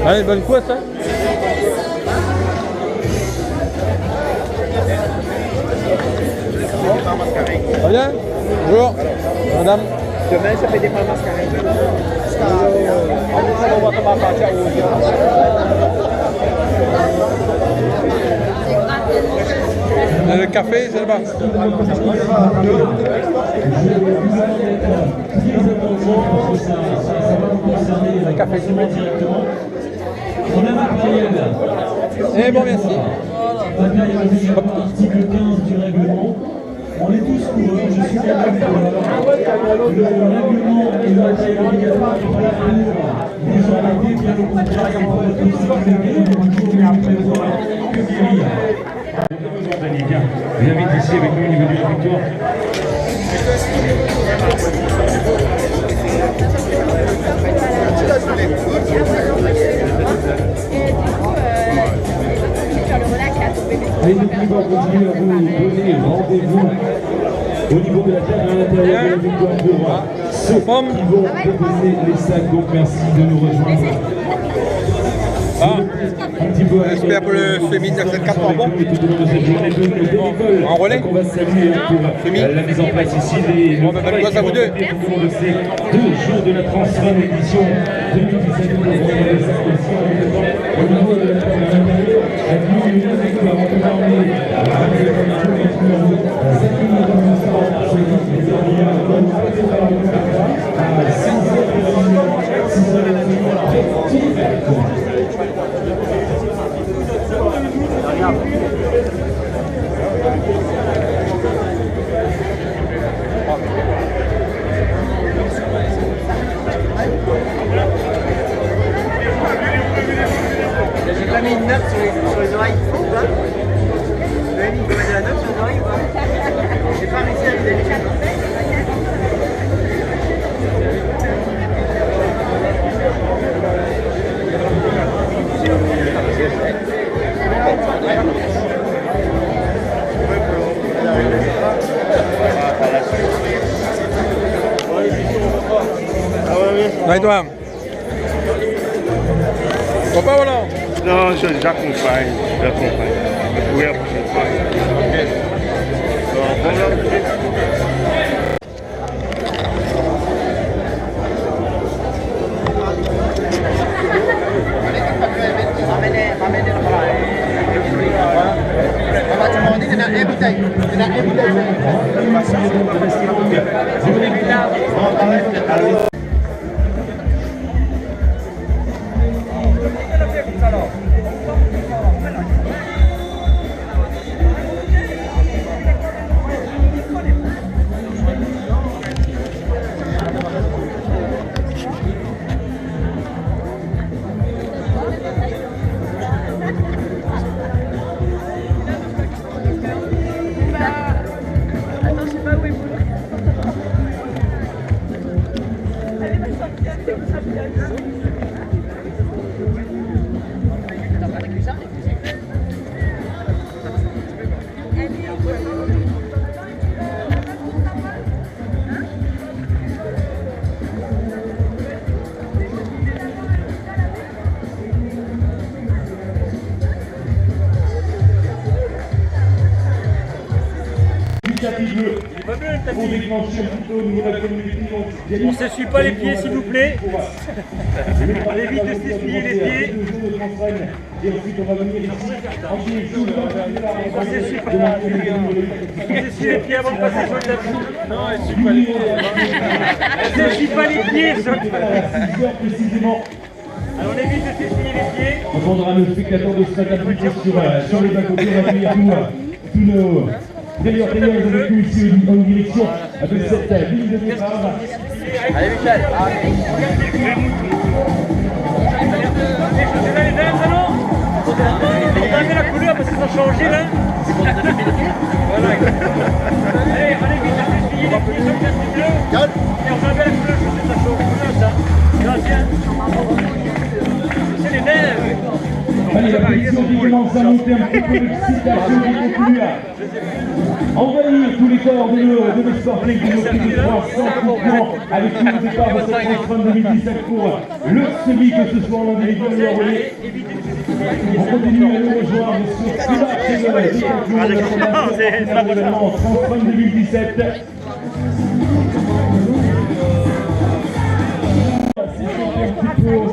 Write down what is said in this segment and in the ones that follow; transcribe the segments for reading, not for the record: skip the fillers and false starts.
Allez, bonne course, hein. Très bien. Bonjour. Madame. Demain, ça fait des palmas mascarées. Le café, c'est là-bas. Le café, c'est bon. Eh bon, merci. Article 15 du règlement. On est tous coureurs, je suis d'accord. Le règlement et la taille obligatoire pour la cour des arrêtés, bien au contraire, il faut être aussi sécurité du jour mais après vous aurez que guérir. Daniel, viens, viens vite ici avec nous au niveau du victoire. Les équipes vont continuer à vous donner rendez-vous au niveau de la table à l'intérieur de la victoire pour ceux qui vont déposer les sacs. Donc merci de nous rejoindre. J'espère pour le féminin 974 en bon. En relais. On va saluer pour la mise en place ici des bonne course à vous deux. Au cours de ces 2 jours de la Transfert édition 2017 au niveau de la table à l'intérieur. J'ai pas mis une note sur les oreilles. Vous avez mis de la note sur les oreilles ou pas? J'ai pas réussi à les déléguer. Là, et toi? Pas ou non? Non, j'accompagne. Oui, la prochaine fois. On va te demander de la bouteille. On ne s'essuie pas les pieds s'il vous plaît. On évite de s'essuyer les pieds. On s'essuie pas. On s'essuie les pieds avant de passer sur le tapis. Non, elle ne s'essuie pas les pieds. Elle ne s'essuie pas les pieds. Alors on évite de s'essuyer les pieds. On prendra le spectateur de ce matin sur les bas-côtés. On va venir tous nos d'ailleurs avec nous ici en direction de cette ligne de départ. Allez Michel. Les dames, alors on va mettre la couleur parce que ça a changé là. Voilà. Allez, on évite de s'essuyer les pieds sur le tapis bleu. Et on va mettre la couleur, je sais ça change. Ça. Gracias. C'est les nerfs. Allez, la position qui commence à monter un petit peu, l'excitation qui continue. envahir tous les corps de l'espoir de nos 300 avec le départ de cette X-Run 2017 pour le semi, que ce soit en individuel ou en relais. On continue à nous rejoindre sur l'événement X-Run 2017. On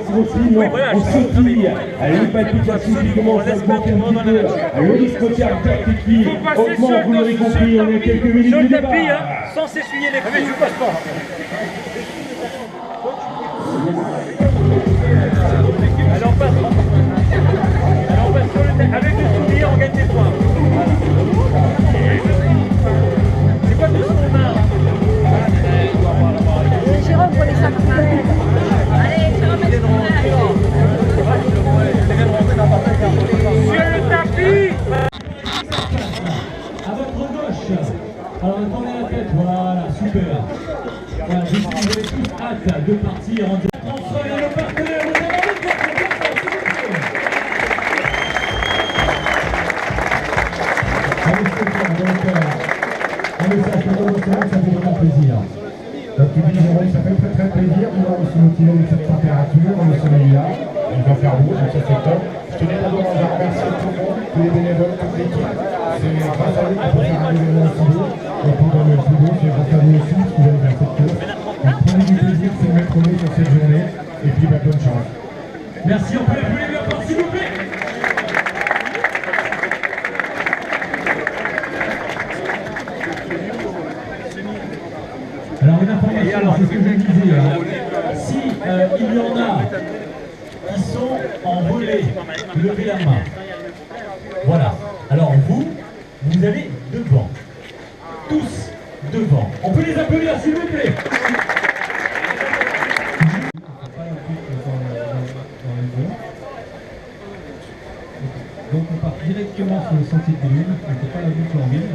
sautille, les palpitations qui commencent à augmenter un petit peu, le risque cardiaque qui augmente, vous l'aurez compris, on est quelques minutes Sur le du départ. tapis, sans s'essuyer les pieds. Je passe pas. Allez, on passe. Allez, on passe sur le tapis. Avec le sourire, on gagne des points. C'est quoi tout ce qu'on a? Jérôme, prenez ça comme ça. Allez, Jérôme, Sur le tapis. À votre gauche. Alors attendez la tête, voilà, super. Voilà, je sais que vous avez tous hâte de partir en direct. François et le partenaire, vous avez envie de faire un message pour vous, ça fait vraiment plaisir. Comme tu dis, Jérôme, ça fait très plaisir de voir aussi motivé avec cette température, le soleil là, il va faire beau, donc ça c'est top. Je tenais d'abord à remercier tout le monde, tous les bénévoles, toute l'équipe. C'est grâce à eux qu'on peut faire un événement aussi beau. Et puis dans le plus beau, c'est grâce à vous aussi, parce que vous avez bien fait de cœur. Donc prenez du plaisir, c'est le maître mot sur cette journée. Et puis bonne chance. Merci, on peut les bien fort, s'il vous plaît. Alors une information, c'est ce que je disais, si il y en a qui sont en relais, levez la main. Voilà. Alors vous allez devant. Tous devant. On peut les applaudir s'il vous plaît. Donc on part directement sur le sentier de Lune, on ne fait pas la boucle en ville.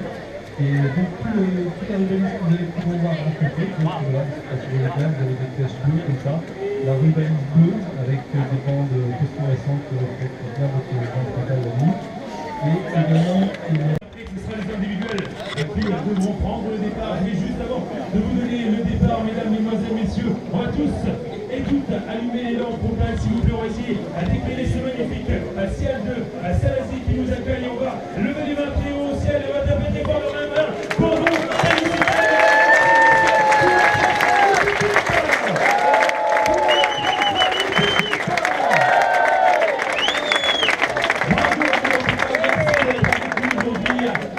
Et donc toute la rubanique que vous allez pouvoir rencontrer, donc voilà, c'est sur les terres, vous avez des pièces bleues comme ça, la rubanique bleue avec des bandes phosphorescentes pour bien votre frontal la nuit. Et également, ce sera les individuels qui devront prendre le départ. Mais juste avant de vous donner le départ, mesdames, mesdemoiselles, messieurs, on va tous et toutes allumer les lampes frontales, s'il vous plaît, on va essayer à déclarer ce magnifique ciel de Salazie qui nous accueille. On va lever les mains très haut au ciel et on va taper très fort dans la main pour vous féliciter.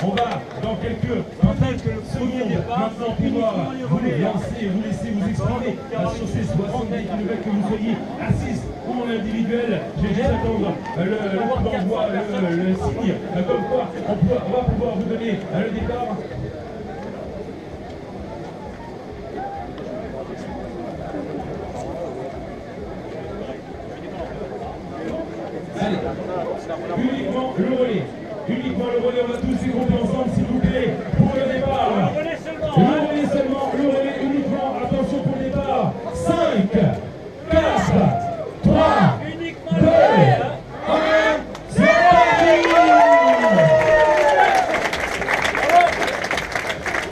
On va dans quelques secondes maintenant pouvoir vous lancer, vous laisser vous exprimer sur ces 70 km que vous soyez assis ou en individuel. Je vais juste attendre le signe comme quoi on va pouvoir vous donner le départ. Allez, uniquement le relais. Uniquement le relais, on va tous y compter ensemble, s'il vous plaît, pour le départ. Le relais seulement. Le relais seulement, le relais uniquement. Attention pour le départ. 5, 4, 3, 2, 1, c'est parti.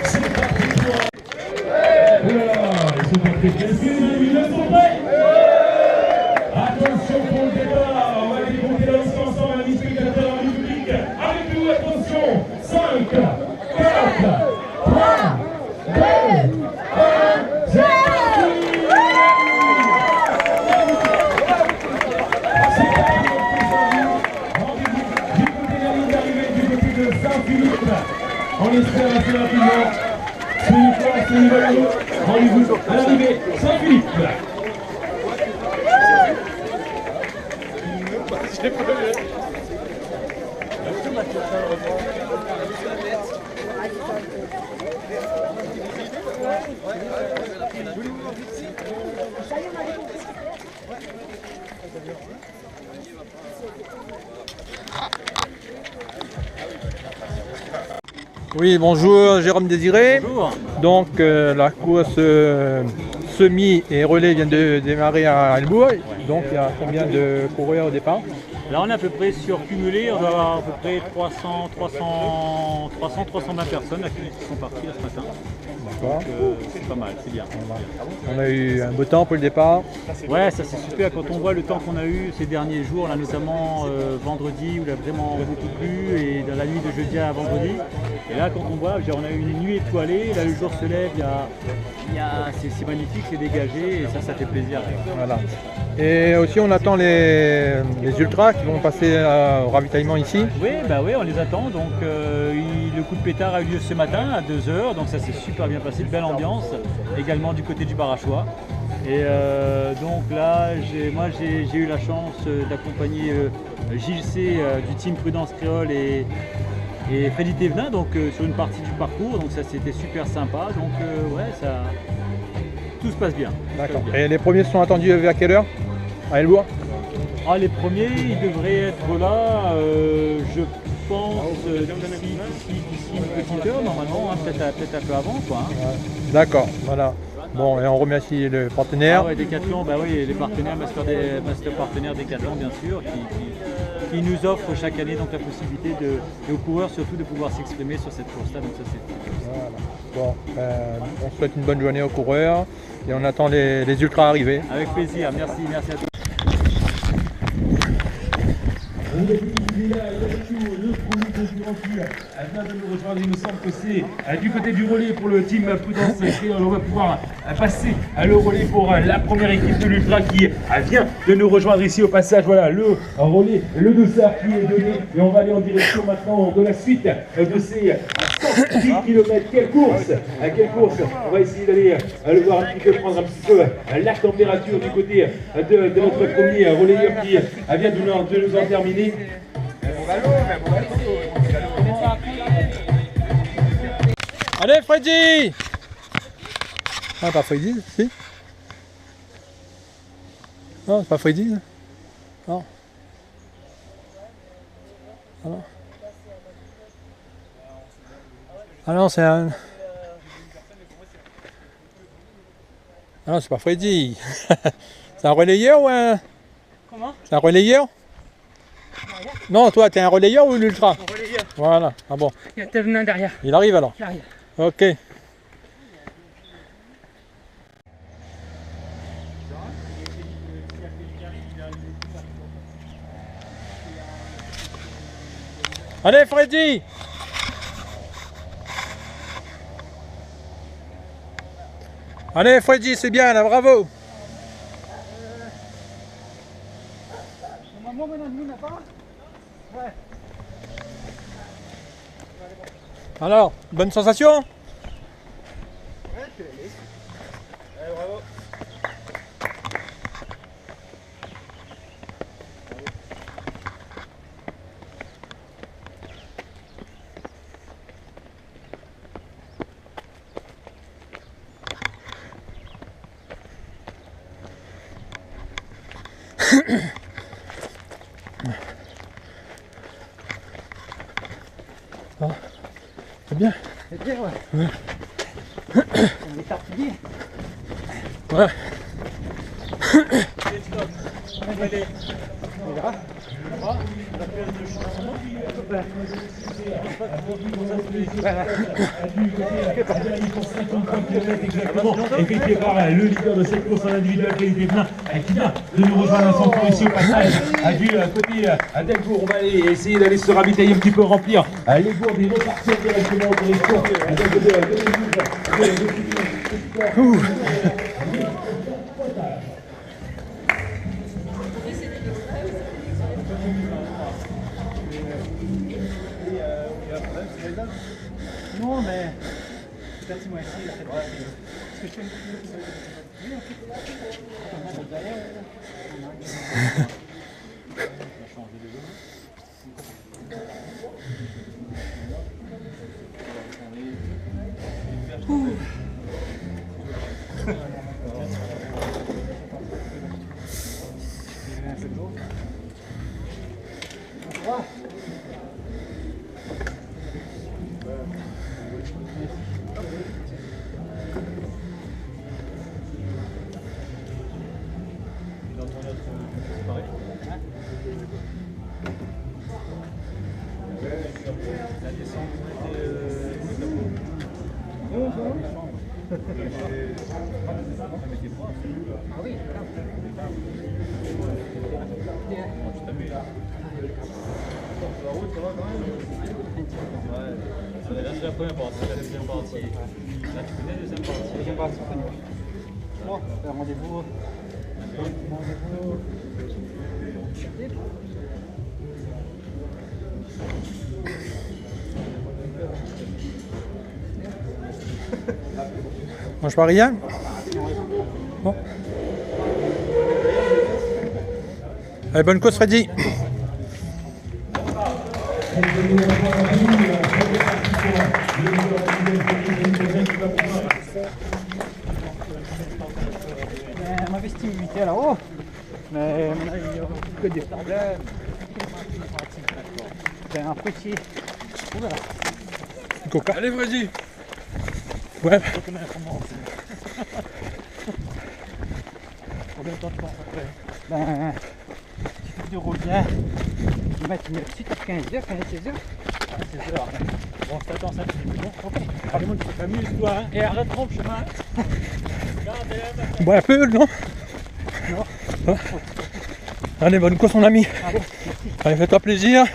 C'est parti pour... Oh là là, ils sont partis. Est-ce que les amis le sont prêts? Attention pour le départ. On va décompter la liste ensemble, amis spectateurs, amis publics. Avec nous, attention. 5, 4, 3, 2, 1, c'est parti. C'est parti, rendez-vous du côté de la ligne d'arrivée, du côté de Saint-Philippe. On espère assez rapidement. Soyez forts, soyez valeureux. Rendez-vous à l'arrivée, Saint-Philippe. Oui, bonjour, Jérôme Désiré. Bonjour. Donc la course semi et relais vient de démarrer à Albourg. Donc il y a combien de coureurs au départ? Là on est à peu près sur cumulé, on doit avoir à peu près 320 personnes là, qui sont parties là, ce matin. D'accord. Donc c'est pas mal, c'est bien. On a eu un beau temps pour le départ. Ouais, ça c'est super quand on voit le temps qu'on a eu ces derniers jours, là notamment vendredi où il a vraiment beaucoup plu et dans la nuit de jeudi à vendredi. Et là quand on voit, on a eu une nuit étoilée, là le jour se lève, c'est magnifique, c'est dégagé et ça fait plaisir. Voilà. Et aussi on attend les ultras qui vont passer au ravitaillement ici. Oui, on les attend. Donc le coup de pétard a eu lieu ce matin à 2h, donc ça s'est super bien passé, belle ambiance, également du côté du Barachois. Et donc là, j'ai eu la chance d'accompagner Gilles C du team Prudence Créole et Freddy Thévenin donc sur une partie du parcours, donc ça c'était super sympa. Donc ouais, ça tout se passe bien. D'accord. Et les premiers sont attendus vers quelle heure à Elbourg? Ah, les premiers, ils devraient être là, je pense, d'ici une petite heure normalement, hein, peut-être un peu avant. Quoi, hein. Ouais. D'accord, voilà. Bon, et on remercie le partenaire. Ah ouais, Decathlon, bah oui, les partenaires, master partenaires Decathlon bien sûr, qui nous offrent chaque année donc la possibilité et aux coureurs surtout de pouvoir s'exprimer sur cette course-là. Donc ça c'est. Voilà. Bon, on souhaite une bonne journée aux coureurs et on attend les ultras arriver. Avec plaisir, merci à tous. Le premier concurrent qui vient de nous rejoindre, il me semble que c'est du côté du relais pour le team Prudence Créole. On va pouvoir passer le relais pour la première équipe de l'Ultra qui vient de nous rejoindre ici au passage. Voilà le relais, le dossard qui est donné et on va aller en direction maintenant de la suite de ces 110 km. Quelle course! On va essayer d'aller le voir un petit peu, prendre un petit peu la température du côté de notre premier relayeur qui vient de nous en terminer. Allez Freddy! Ah, pas Freddy, si? Non, c'est pas Freddy. Non. Ah non. Ah non, c'est un... Ah non, c'est pas Freddy. C'est un relayeur ou un... Comment? C'est un relayeur? Non, toi, t'es un relayeur ou l'ultra? Un relayeur. Voilà, ah bon. Il y a Thévenin derrière. Il arrive alors? Il arrive. Ok. Allez Freddy! Allez Freddy, c'est bien là, bravo! Alors, bonne sensation? Ah, c'est bien. C'est bien, ouais. Ouais. On est parti. Ouais. Effectué par le leader de cette course en individuel, Freddy Thévenin, qui vient de nous rejoindre à son tour ici au passage du côté d'Elbourg. On va aller essayer d'aller se ravitailler un petit peu, remplir les gourdes et repartir directement en direction Non, mais peut-être c'est moi ici. Parce que je fais une Là, c'est la première partie, la deuxième partie. Là, tu connais la deuxième partie? Deuxième partie, je connais. Bon, rendez-vous. Mange pas rien? Bon. Allez, bonne course Freddy. On m'avait stimulé là-haut, mais maintenant il y a que des problèmes. C'est un petit. Coca. Allez Freddy. Ouais. Combien de temps tu penses après? Ben, si tu roules bien, tu mets une petite à 15 heures, 16 heures. 16 heures. Bon, je t'attends 5 minutes. Bon, ok. Allez, mon, amuse-toi, hein. Et arrête trop le chemin. Bois un peu, non? Non. Allez, bonne course mon ami. Allez, fais-toi plaisir.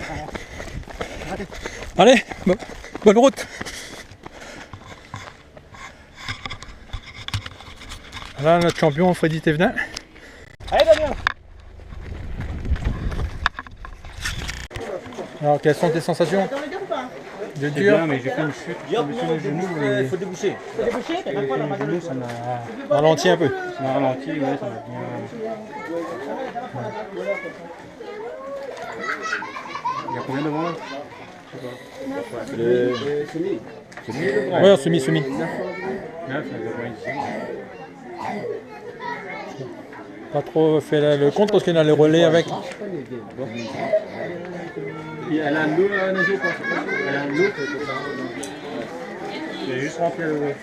Allez, bonne route. Là, notre champion Freddy Thévenin. Allez, Damien. Alors, quelles sont tes sensations? De C'est dur. bien, mais j'ai fait une chute. Je me suis mis le genou. Il faut déboucher. Faut déboucher? T'as pas le genou, ça m'a Ralenti un peu. ça m'a ralenti, ouais, ça m'a bien. Il y a combien devant là? Ouais, semi. 9, ça doit pas ici. Pas trop fait le compte parce qu'il a le relais avec. Elle a un lot à nager ou pas? Elle a un lot. J'ai juste rempli le.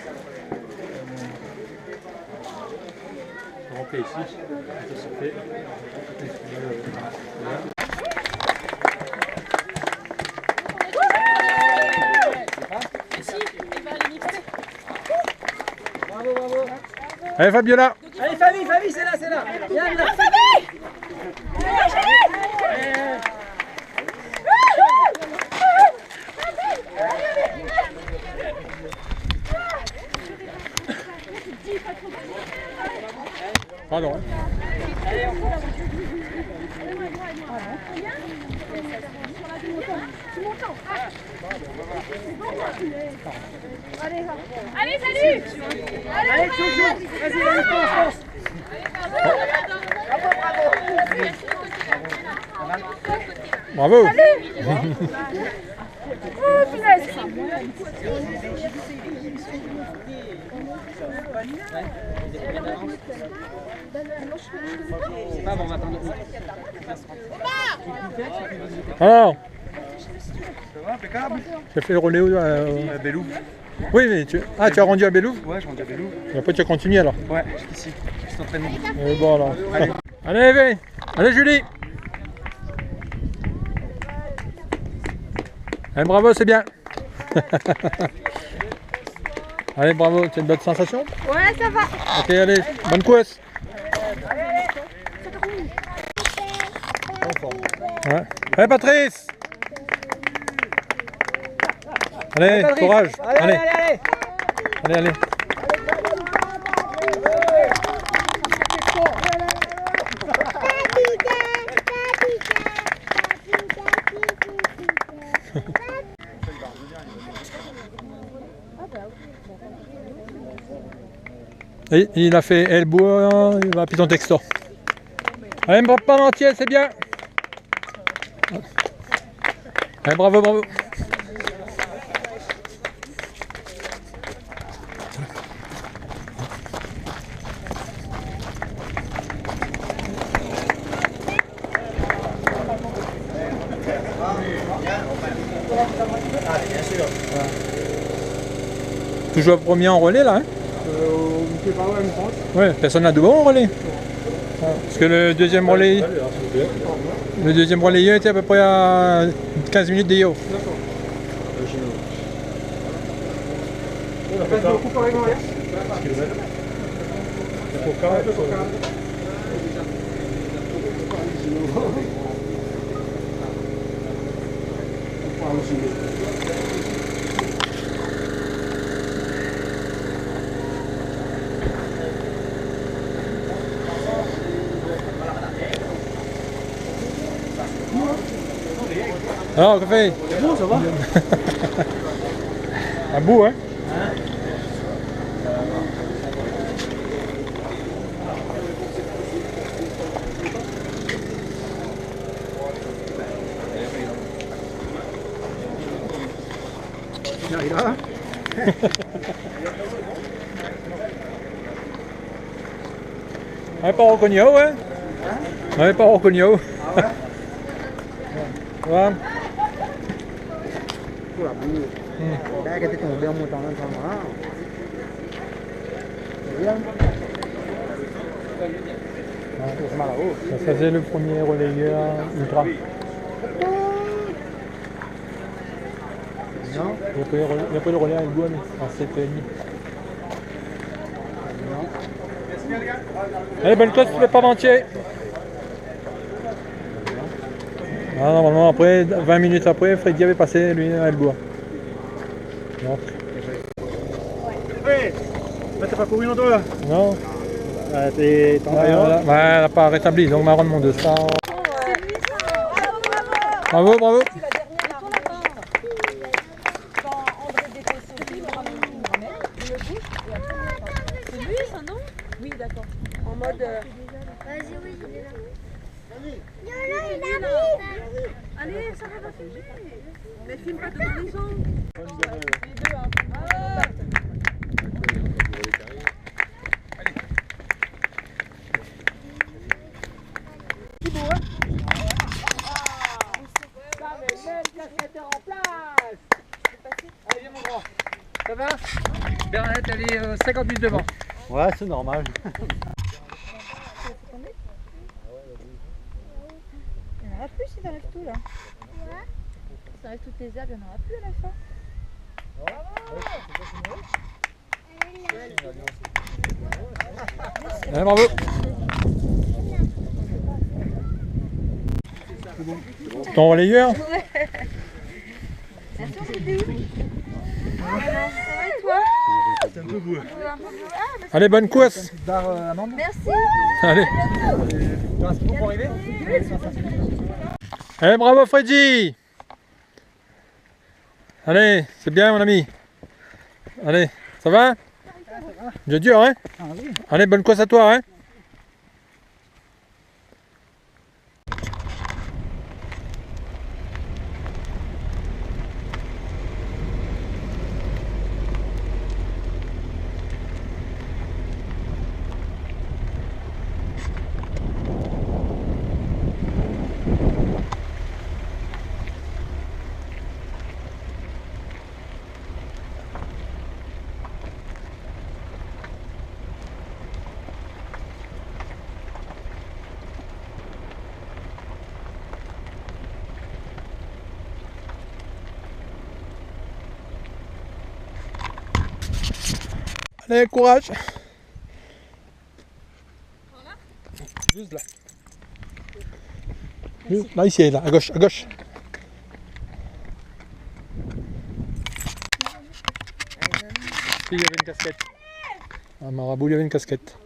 Rempli ici. Ça se fait. Allez Fabiola. Allez, Famille, c'est là, c'est là. Viens là. Pardon. Allez, salut! Allez, chou, vas-y, fonce. Bravo. Oh, punaise! Alors, Ça va, impeccable. tu as fait le relais où Belou. Oui, mais tu as rendu à Bellouf? Ouais, je rentre à Belou. Et après tu as continué alors? Ouais, jusqu'ici. Juste entraînement. Bon alors. Allez Eve. Allez Julie. Allez, bravo, c'est bien. Allez, bravo, c'est une bonne sensation? Ouais, ça va. Ok, allez, bonne course. Ouais. Allez Patrice. Allez, courage. Allez. Allez. Et il a fait Elbois, il va à Piton Textor. Allez, pas entier, c'est bien. Allez, bravo. Toujours premier en relais là, hein? On ne fait pas, ouais, je pense. Ouais, personne n'a de bon en relais. Parce que le deuxième relayeur était à peu près à 15 minutes d'Io. Alors, café. C'est bon, ça va? Un bout, hein? Il est là. On n'est pas reconnu, ouais? On n'est pas reconnu. Ah ouais? Ouais. Oh la boue. Là, quand t'es tombé en montant là, c'est bien. C'est mal là-haut. Ça faisait le premier relayeur ultra. Non. Il n'y a pas le relais à Elbouen en 7,5. Allez, bonne course, tu ne pas mentir. Ah, normalement, après, 20 minutes après, Freddy avait passé lui à Elbouen. Donc. Ouais. T'as pas couru longtemps là? Non. T'es en Elle n'a pas rétabli, donc ma rendement de ça. Bravo, bravo. C'est lui ça, non? Oui, d'accord. En mode. Vas-y, oui, il est là. Allez, ça va filmer. Mais filme pas devant les gens. Les deux, hein. Ça va? Bernadette, elle est 50 minutes devant. Ouais, c'est normal. Il n'y en aura plus si t'enlèves tout là. Si t'enlèves toutes les herbes, il n'y en aura plus à la fin. Allez, bravo. Ton relayeur? Merci, on était où? Ça va et toi? C'est un peu beau. Allez, bonne course. Merci. Allez. Tu restes bon pour arriver? Allez, bravo Freddy. Allez, c'est bien mon ami. Allez, ça va? C'est dur, hein? Allez, bonne course à toi, hein? Allez, courage. Juste là. Là, ici, là, à gauche, à gauche. Il y avait une casquette. Un marabout, il y avait une casquette.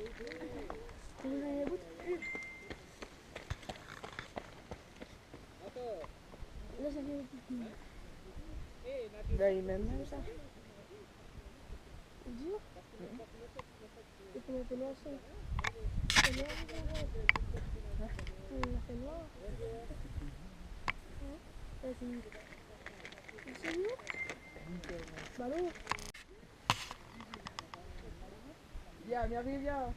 Bah, il est même ça. C'est dur. Et puis on a fait noir ça. C'est noir. On a fait noir. C'est noir. Bah non. Viens, viens, viens.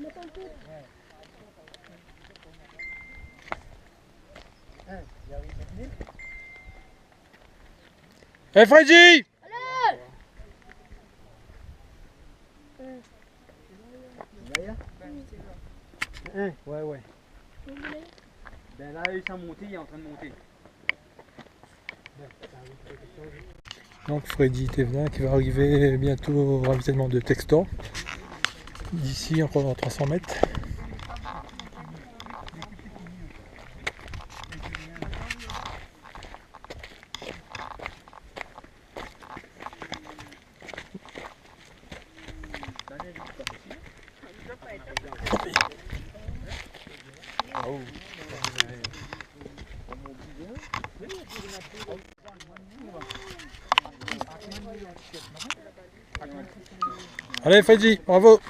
mettre un peu. Eh Freddy! Ouais, ouais. Ben là, il s'est monté, il est en train de monter. Donc Freddy Thévenin qui va arriver bientôt au ravitaillement de Textor. D'ici encore 300 mètres. Allez Freddy, bravo!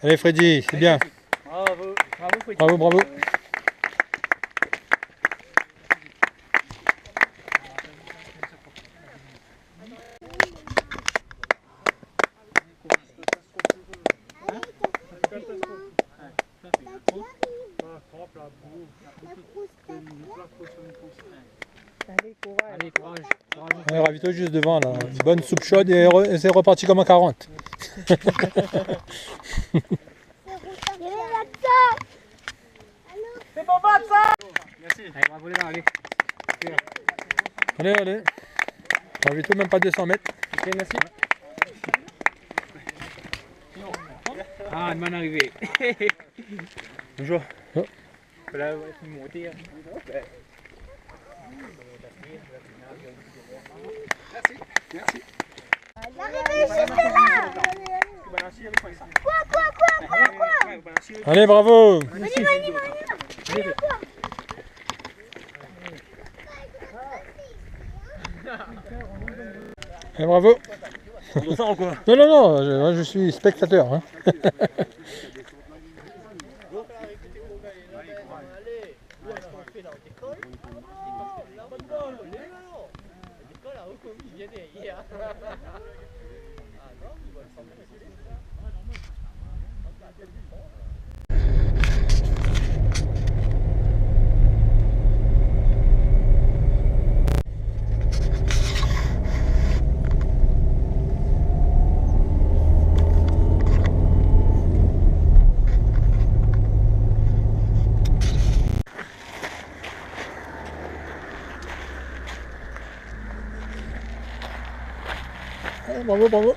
Allez Freddy, c'est bien. Bravo, bravo, Freddy. Bravo, bravo. Allez, courage. Allez, ravito juste devant là. Une bonne soupe chaude et c'est reparti comme en 40. C'est bon, bat ça! Merci. Allez, bravo les gars, allez. Allez, allez. Ravito même pas 200 mètres. Ok, merci. Ah, une bonne arrivée. Bonjour. Oh. Là, ouais, faut monter. Merci. Merci. L'arrivée juste là. Quoi? Allez, bravo! Allez, bravo! Non, non, non, je suis spectateur. Hein. Bravo, bravo.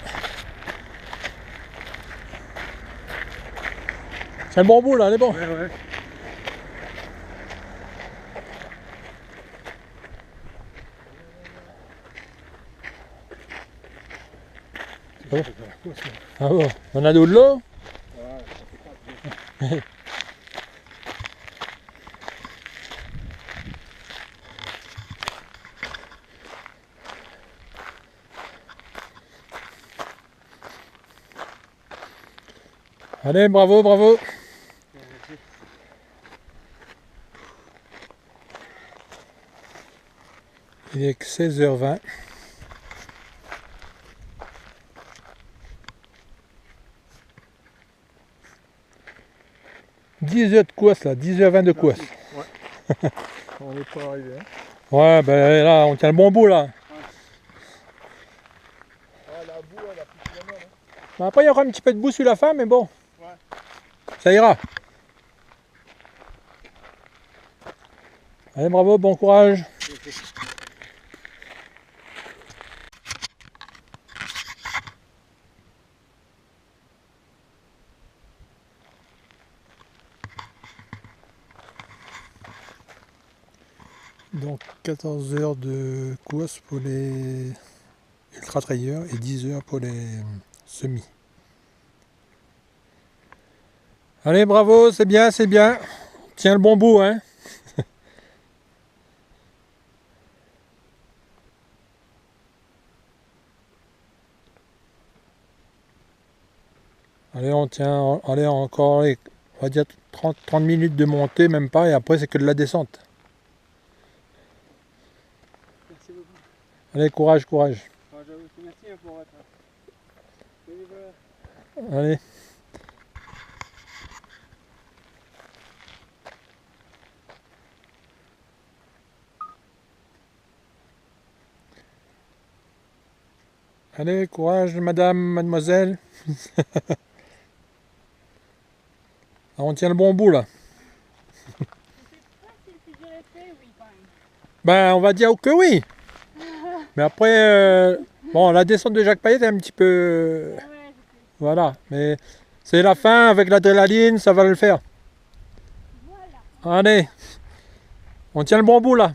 C'est un bon bout là, elle est bon. Ouais, ouais. Ah bon, on a de l'eau. Allez, bravo, bravo. Il est que 16h20. « 10 heures de course là, 10h20 de course. Ouais. On n'est pas arrivé. Hein. Ouais, ben là, on tient le bon bout là. Ben, après, il y aura un petit peu de boue sur la fin, mais bon. Ouais. Ça ira. Allez, bravo, bon courage. Donc 14 heures de course pour les ultra trailers et 10 heures pour les semis. Allez, bravo, c'est bien, c'est bien. Tiens le bon bout, hein. Allez, on tient, allez, encore, allez, on va dire 30 minutes de montée, même pas, et après c'est que de la descente. Merci beaucoup. Allez, courage, courage. Enfin, j'avoue, merci pour votre... Allez. Allez, courage, madame, mademoiselle. Ah, on tient le bon bout là. Ben, on va dire que oui. Mais après, bon, la descente de Jacques Payet est un petit peu... Voilà, mais c'est la fin avec l'adrénaline, ça va le faire. Allez, on tient le bon bout là.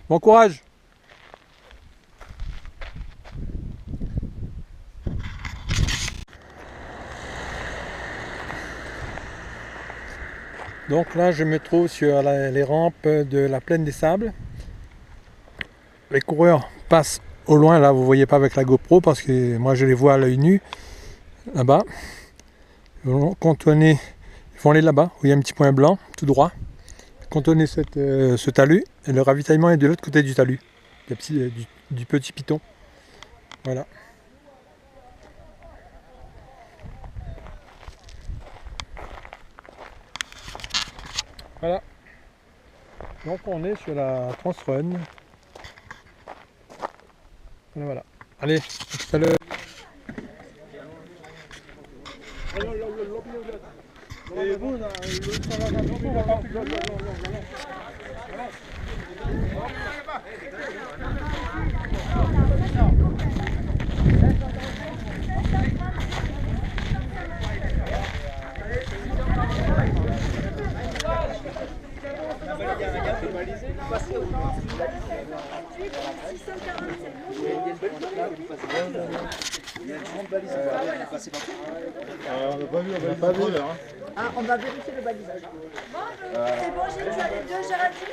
Bon courage. Donc là, je me trouve sur les rampes de la plaine des Sables. Les coureurs passent au loin, là vous voyez pas avec la GoPro parce que moi je les vois à l'œil nu, là-bas. Ils vont contourner, ils vont aller là-bas, où il y a un petit point blanc, tout droit. Contourner ce talus, et le ravitaillement est de l'autre côté du talus, du petit piton. Voilà. Voilà. Donc on est sur la Transrun. Voilà. Allez, à tout à l'heure. Ah, on va vérifier le balisage. C'est bon, j'ai déjà les deux, Géraldine.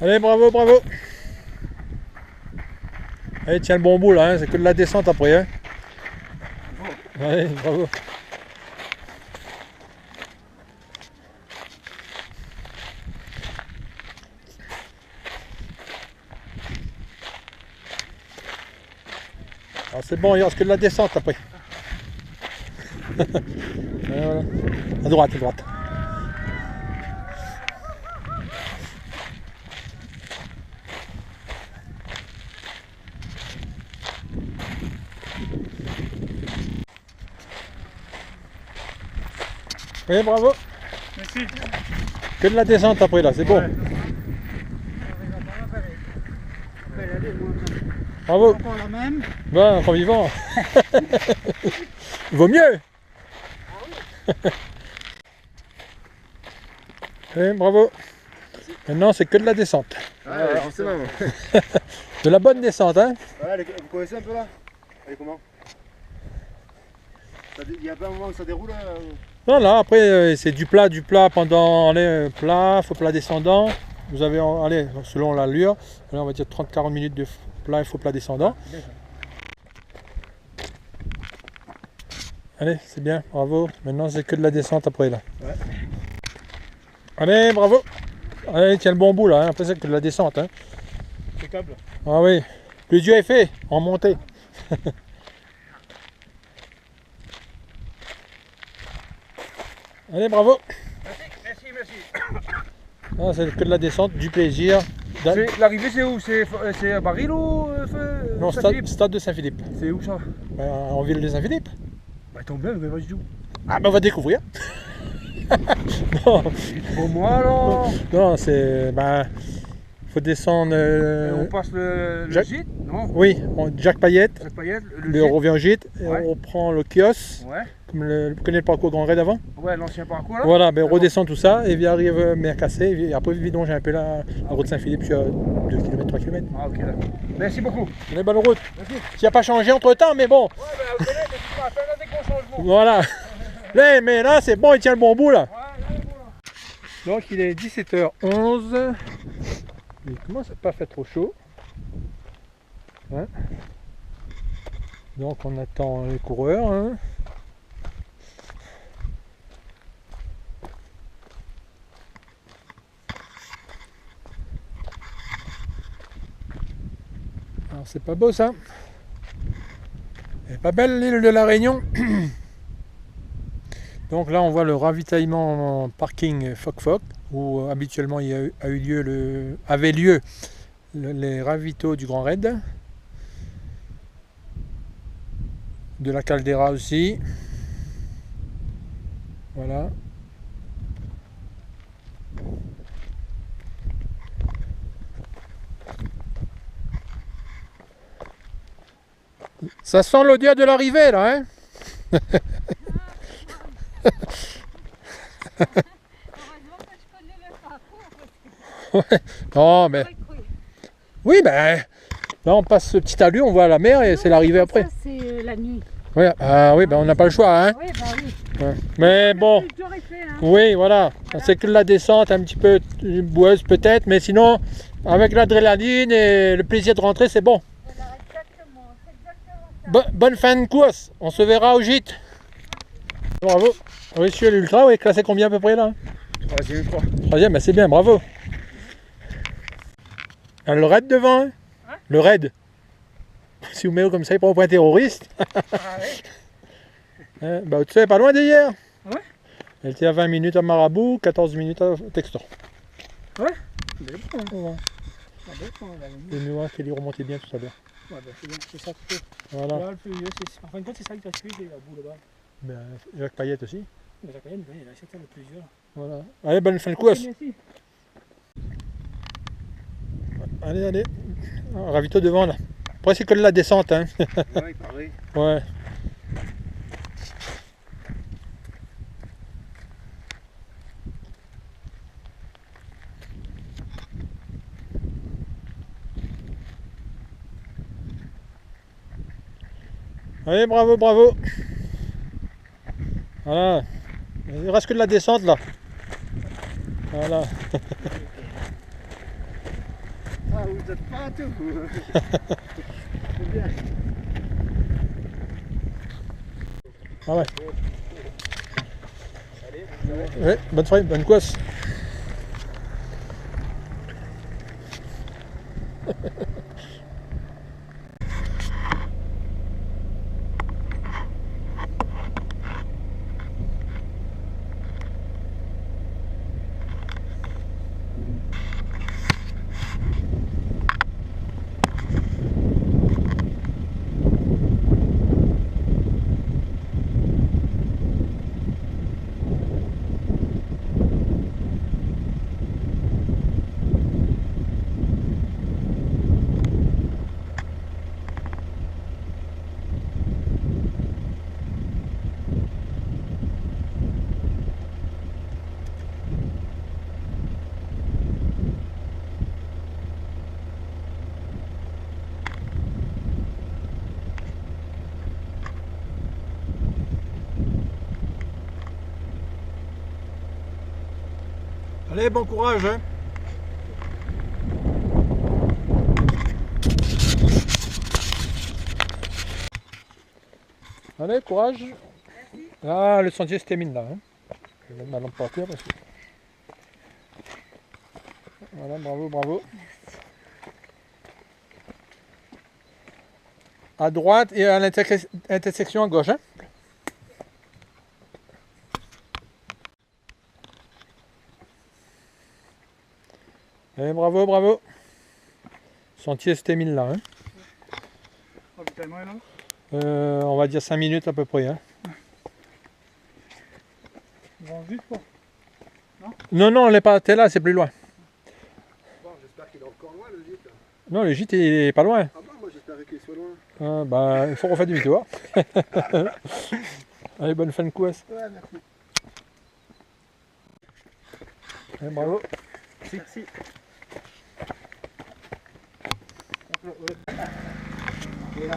Allez, bravo, bravo. Allez, tiens le bon bout là, hein, c'est que de la descente après. Hein. Allez, bravo. Alors c'est bon, il reste que de la descente après. Voilà. À droite, à droite. Oui, bravo. Merci. Que de la descente après là, c'est bon. Ouais. Bravo. Encore la même. Ben, encore vivant. Vaut mieux. Oui, bravo. Maintenant, c'est que de la descente. Ouais, forcément. De la bonne descente, hein. Ouais, vous connaissez un peu là? Elle est comment? Il y a pas un moment où ça déroule Non, là, après, c'est du plat pendant, allez, plat, faux plat descendant. Vous avez, allez, selon l'allure, on va dire 30-40 minutes de plat et faux plat descendant. Allez, c'est bien, bravo. Maintenant, c'est que de la descente après, là. Ouais. Allez, bravo. Allez, tiens le bon bout, là. Hein. Après, c'est que de la descente. Hein. Impeccable. Ah oui, le Dieu est fait, en montée. Allez, bravo. Merci. Ah, c'est que de la descente, du plaisir. L'arrivée, c'est où? C'est à Baril ou Non, stade de Saint-Philippe. C'est où ça? En ville de Saint-Philippe. Bah tant bien, mais pas du tout. Ah ben on va découvrir. Non, Pour moi alors. non c'est... Ben, faut descendre... On passe le Jacques- gîte? Non? Oui, Jacques Payet, Jacques Payet, on gîte? revient au gîte, et Ouais. on reprend le kiosque, Ouais. comme vous connaissez le parcours Grand Raid avant. Ouais, l'ancien parcours là? Voilà, ben on D'accord. redescend tout ça, et puis arrive Mercassé, et après vidange un peu la route Saint-Philippe sur 2 km, 3 km. Ah ok d'accord. Merci beaucoup. On est bonne route. Merci. Qui n'a pas changé entre temps, mais bon, Ouais, ben vous connaissez, mais tu m'as fait un des gros changements. voilà. Là, mais là c'est bon, il tient le bon bout là. Ouais, là, voilà. Donc il est 17h11, il commence à pas faire trop chaud. Hein. Donc on attend les coureurs. Hein. C'est pas beau ça? Elle est pas belle l'île de la Réunion? Donc là on voit le ravitaillement en parking Foc-Foc, où habituellement avait lieu les ravitaux du Grand Raid. De la Caldera aussi. Voilà. Ça sent l'odeur de l'arrivée là, hein? Ouais. Non mais... Oui ben... Là on passe ce petit talus, on voit la mer et c'est l'arrivée après. C'est la nuit. Ouais, ah oui, ben on n'a pas le choix, hein. Oui, bah oui. Ouais. Mais bon, oui, voilà, c'est que la descente un petit peu boueuse peut-être, mais sinon, avec l'adrénaline et le plaisir de rentrer, c'est bon. Voilà, exactement. C'est exactement ça. Bonne fin de course, on se verra au gîte. Bravo. Oui, monsieur l'ultra, oui, classé combien à peu près là? Troisième, je crois. Troisième, ben c'est bien, bravo. Ah, le raid devant, hein? Le raid. Si vous mettez comme ça, il prend au point terroriste. Bah, tu sais, pas loin d'hier. Ouais. Elle était à 20 minutes à Marabout, 14 minutes à Textor. Ouais. C'est bon. Ouais. Et nous, qu'elle est remontée bien tout à l'heure. Ouais, bah, c'est bien, c'est ça que Voilà. là, le plus vieux, en fin de compte, c'est ça qui t'a suivi à bout là-bas. Ben, Jacques Payette aussi. Mais Jacques Payette, il a c'était le plus vieux. Voilà. Allez, bonne fin de course. Merci. Allez, allez. Ravito devant là. Après, c'est que de la descente, hein. Ouais, pareil. Ouais. Allez, bravo, bravo. Voilà. Il reste que de la descente là. Voilà. Ah, vous êtes pas à tout. C'est bien. Ah ouais. Ouais, bonne soirée, bonne course. Allez, bon courage, hein. Allez, courage. Merci. Ah, le sentier se termine là, hein. Je vais mettre ma lampe par terre parce que... Voilà, bravo, bravo. À droite et à l'intersection à gauche, hein. Allez, bravo, bravo. Sentier se termine là, hein. Ravitaillement est là? On va dire 5 minutes à peu près, hein. Ils vont vite quoi? Non, non, on n'est pas, t'es là, c'est plus loin. Bon, j'espère qu'il est encore loin le gîte. Non, le gîte il est pas loin. Ah bon, moi j'espérais qu'il soit loin. Ah, bah, il faut refaire demi-tour. Allez, bonne fin de course. Ouais, merci. Allez, bravo. Merci. Là,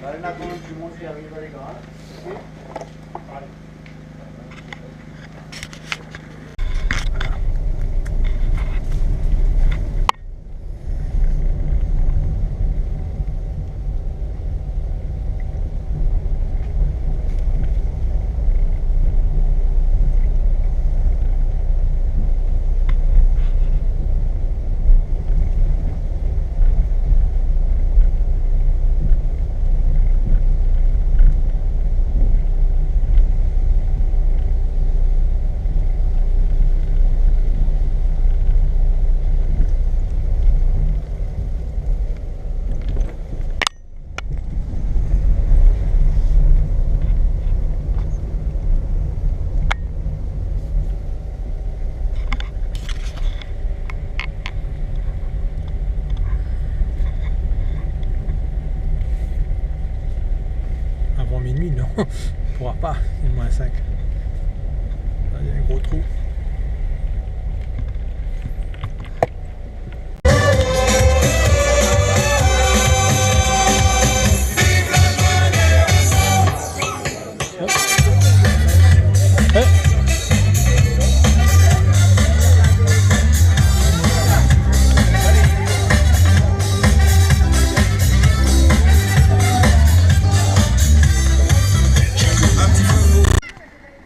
on attend tout le monde qui arrive à l'écran. On ne pourra pas, il est -5. Là, il y a un gros trou.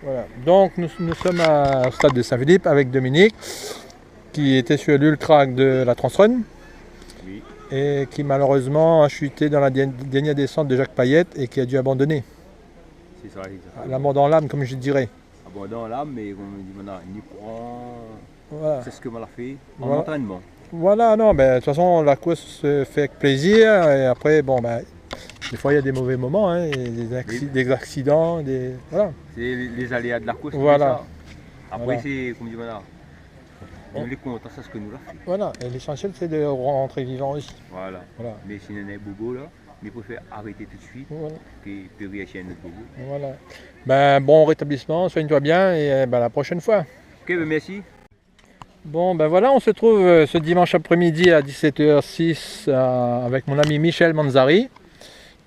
Voilà, donc nous sommes au stade de Saint-Philippe avec Dominique qui était sur l'ultra de la Transrun et qui malheureusement a chuté dans la dernière descente de Jacques Payette et qui a dû abandonner. C'est ça, exactement. La mort dans l'âme, comme je dirais. Ah bon, dans l'âme, mais comme on dit maintenant, ni courant, Voilà. c'est ce que m'a fait en Voilà. entraînement. Voilà, non, ben, de toute façon la course se fait avec plaisir et après, bon, ben, des fois il y a des mauvais moments, hein, et des accidents, voilà. C'est les aléas de la course. Voilà. Après, Voilà. c'est comme dit maintenant, on est content, c'est ce que nous l'a fait. Voilà, et l'essentiel c'est de rentrer vivant aussi. Voilà. Voilà. Mais si on est bobo là, il préfère arrêter tout de suite, Voilà. puis réagir à notre bobo. Voilà. Ben, bon rétablissement, soigne-toi bien et ben, à la prochaine fois. Ok, ben merci. Bon, ben voilà, on se trouve ce dimanche après-midi à 17h06 avec mon ami Michel Manzari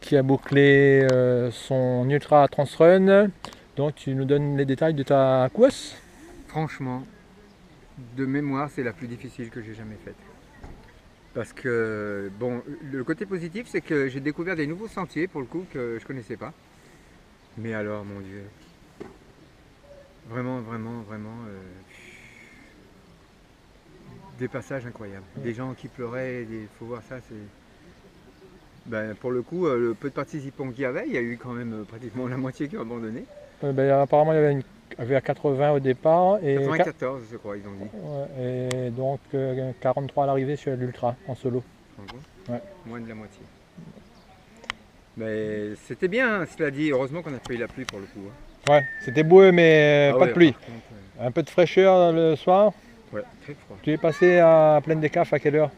qui a bouclé son Ultra Transrun. Donc tu nous donnes les détails de ta course. Franchement, de mémoire, c'est la plus difficile que j'ai jamais faite. Parce que, bon, le côté positif, c'est que j'ai découvert des nouveaux sentiers, pour le coup, que je connaissais pas. Mais alors, mon Dieu, vraiment, des passages incroyables. Des gens qui pleuraient, il faut voir ça, c'est... Ben, pour le coup, le peu de participants qu'il y avait, il y a eu quand même pratiquement la moitié qui ont abandonné. Ben, apparemment, il y avait à 80 au départ. Et 94, je crois, ils ont dit. Ouais, et donc 43 à l'arrivée sur l'Ultra en solo. Ouais. Moins de la moitié. Mais c'était bien, cela dit. Heureusement qu'on a pris la pluie pour le coup. Hein. Ouais, c'était beau, mais Ah pas ouais, de pluie. par contre, Un peu de fraîcheur le soir. ouais, très froid. Tu es passé à Plaine des Cafes à quelle heure?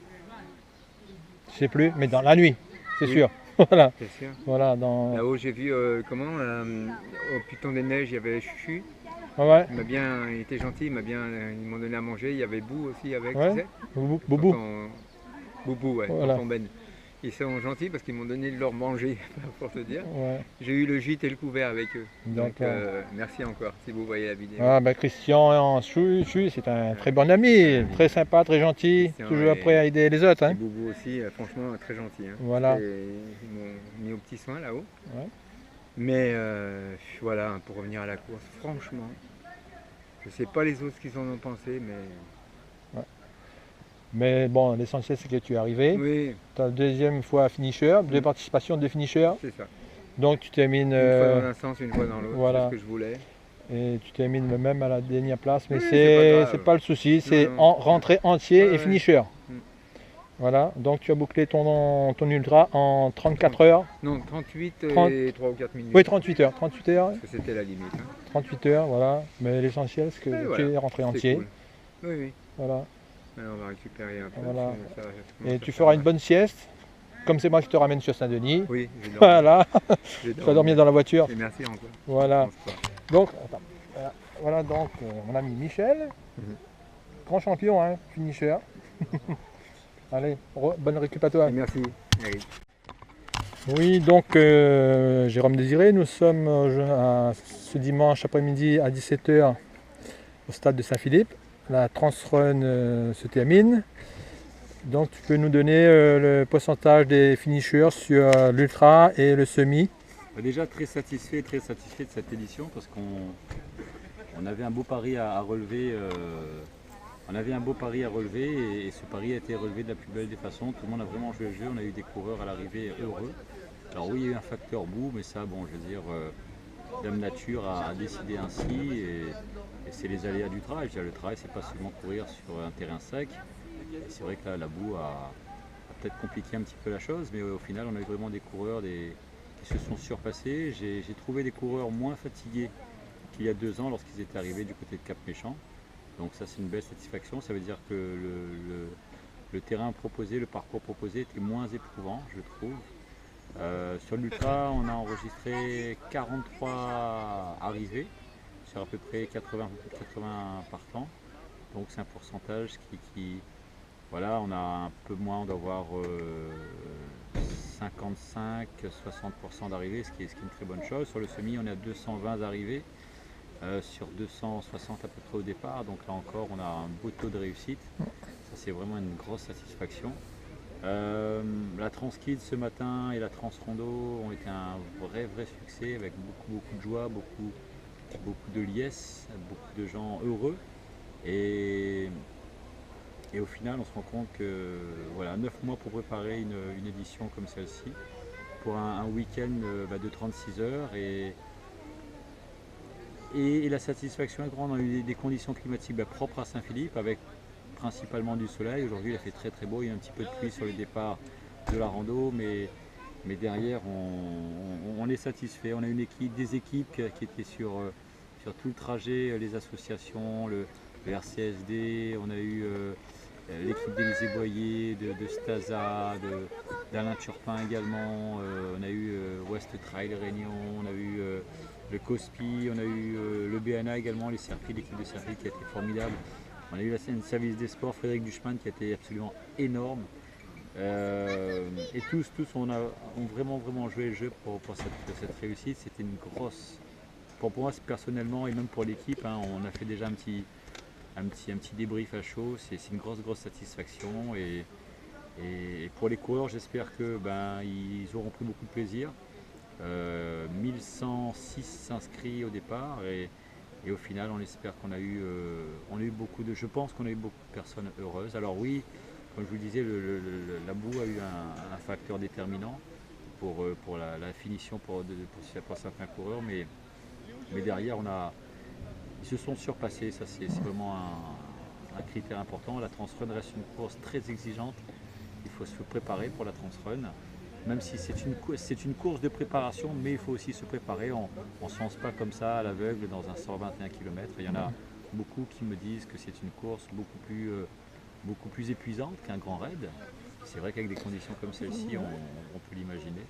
Je sais plus, mais dans la nuit, c'est Oui. sûr. Voilà. C'est sûr. Voilà, Là-haut, j'ai vu au Piton des Neiges, il y avait Chuchu. Ouais, Il était gentil, ils m'ont donné à manger. Il y avait Bou aussi avec. Ouais. Tu sais, Boubou. Boubou, ouais, Voilà. tonton Ben. Ils sont gentils parce qu'ils m'ont donné de leur manger, pour te dire. Ouais. J'ai eu le gîte et le couvert avec eux. Donc D'accord. merci encore si vous voyez la vidéo. Ah, ben, Christian Chou, c'est un très bon ami, très sympa, très gentil, Christian, toujours et- prêt à aider les autres. Et Hein. Boubou aussi, franchement très gentil. Hein. Voilà. Ils m'ont mis au petit soin là-haut. Ouais. Mais voilà, pour revenir à la course, franchement, je sais pas les autres ce qu'ils en ont pensé, mais Mais bon, l'essentiel c'est que tu es arrivé. oui, Ta deuxième fois finisher, deux participations, deux finishers. c'est ça. Donc tu termines Une fois dans un sens, une fois dans l'autre, voilà. c'est ce que je voulais. et tu termines même à la dernière place. Mais Oui, c'est pas grave. c'est pas le souci, c'est non. rentrer entier Ouais, et ouais. finisher. Mm. Voilà, donc tu as bouclé ton ultra en 34 heures. Non, 38 30. et 3 ou 4 minutes. Oui, 38 heures. 38 heures, Parce que c'était la limite. Hein. 38 heures, voilà. Mais l'essentiel c'est que Et tu voilà, es rentré c'était entier. cool. Oui, oui. Voilà. Maintenant, on va récupérer un peu. Voilà. ça Et commence tu à feras faire une bonne sieste. Comme c'est moi qui te ramène sur Saint-Denis. Oui, j'ai dormi. Voilà, J'ai tu vas dormir dans la voiture. Et merci encore. Voilà. Je pense pas. Donc, attends. Voilà donc mon ami Michel, grand champion, hein, finisher. Allez, bonne récup à toi. Et merci, Eric. Oui, donc Jérôme Désiré, nous sommes ce dimanche après-midi à 17h au stade de Saint-Philippe. La Transrun se termine. Donc tu peux nous donner le pourcentage des finishers sur l'ultra et le semi. Déjà très satisfait de cette édition parce qu'on avait un beau pari à relever. Et ce pari a été relevé de la plus belle des façons. Tout le monde a vraiment joué le jeu. On a eu des coureurs à l'arrivée heureux. Alors oui, il y a eu un facteur bout, mais ça, bon, je veux dire, Dame Nature a décidé ainsi et c'est les aléas du travail. Je veux dire, le travail, c'est pas seulement courir sur un terrain sec. Et c'est vrai que là, la boue a peut-être compliqué un petit peu la chose, mais au final, on a eu vraiment des coureurs qui se sont surpassés. J'ai trouvé des coureurs moins fatigués qu'il y a 2 ans lorsqu'ils étaient arrivés du côté de Cap-Méchant. Donc ça, c'est une belle satisfaction. Ça veut dire que le terrain proposé, le parcours proposé était moins éprouvant, je trouve. Sur l'ultra, on a enregistré 43 arrivées sur à peu près 80 partants. Donc c'est un pourcentage voilà, on a un peu moins, on doit avoir 55-60% d'arrivées, ce qui est une très bonne chose. Sur le semi, on est à 220 arrivées sur 260 à peu près au départ. Donc là encore, on a un beau taux de réussite. Ça, c'est vraiment une grosse satisfaction. La Transkid ce matin et la Transrondo ont été un vrai succès avec beaucoup de joie, beaucoup de liesse, beaucoup de gens heureux. Et au final, on se rend compte que voilà, 9 mois pour préparer une édition comme celle-ci, pour un week-end de 36 heures. Et la satisfaction est grande. On a eu des conditions climatiques propres à Saint-Philippe, avec principalement du soleil. Aujourd'hui, il a fait très beau. Il y a un petit peu de pluie sur le départ de la rando, mais derrière, on est satisfait. On a des équipes qui étaient sur tout le trajet, les associations, le RCSD, on a eu l'équipe d'Élysée Boyer, de Staza, d'Alain Turpin également, on a eu West Trail Réunion, on a eu le COSPI, on a eu le BNA également, l'équipe de circuit qui a été formidable. On a eu le service des sports, Frédéric Duchemin, qui a été absolument énorme. Et tous ont vraiment joué le jeu pour cette réussite. C'était une grosse, pour moi personnellement et même pour l'équipe, on a fait déjà un petit débrief à chaud. C'est une grosse satisfaction et pour les coureurs, j'espère que ils auront pris beaucoup de plaisir. 1106 inscrits au départ et au final, on espère qu'on a eu je pense qu'on a eu beaucoup de personnes heureuses. Alors oui, comme je vous le disais, la boue a eu un facteur déterminant pour la finition pour certains coureurs, mais derrière, ils se sont surpassés. Ça, c'est vraiment un critère important. La Transrun reste une course très exigeante. Il faut se préparer pour la Transrun. Même si c'est une course de préparation, mais il faut aussi se préparer. On ne se lance pas comme ça à l'aveugle dans un 121 km. Il y en a beaucoup qui me disent que c'est une course beaucoup plus épuisante qu'un grand raid. C'est vrai qu'avec des conditions comme celle-ci, on peut l'imaginer.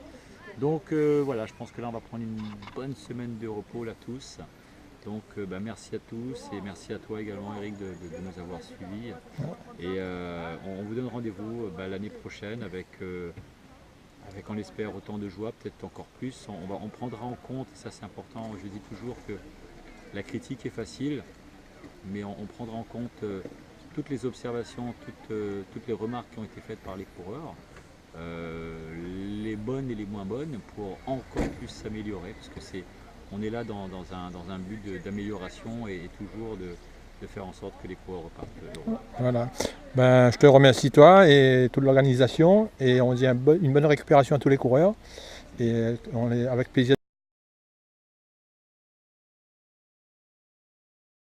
Donc voilà, je pense que là on va prendre une bonne semaine de repos là tous. Donc merci à tous et merci à toi également Eric de nous avoir suivis. Et on vous donne rendez-vous l'année prochaine avec on l'espère autant de joie, peut-être encore plus. On prendra en compte, et ça c'est important, je dis toujours que la critique est facile, mais on prendra en compte toutes les observations, toutes les remarques qui ont été faites par les coureurs, les bonnes et les moins bonnes, pour encore plus s'améliorer, parce que on est là dans un but d'amélioration et toujours de faire en sorte que les coureurs repartent heureux. Voilà. Je te remercie toi et toute l'organisation et on dit une bonne récupération à tous les coureurs et on est avec plaisir.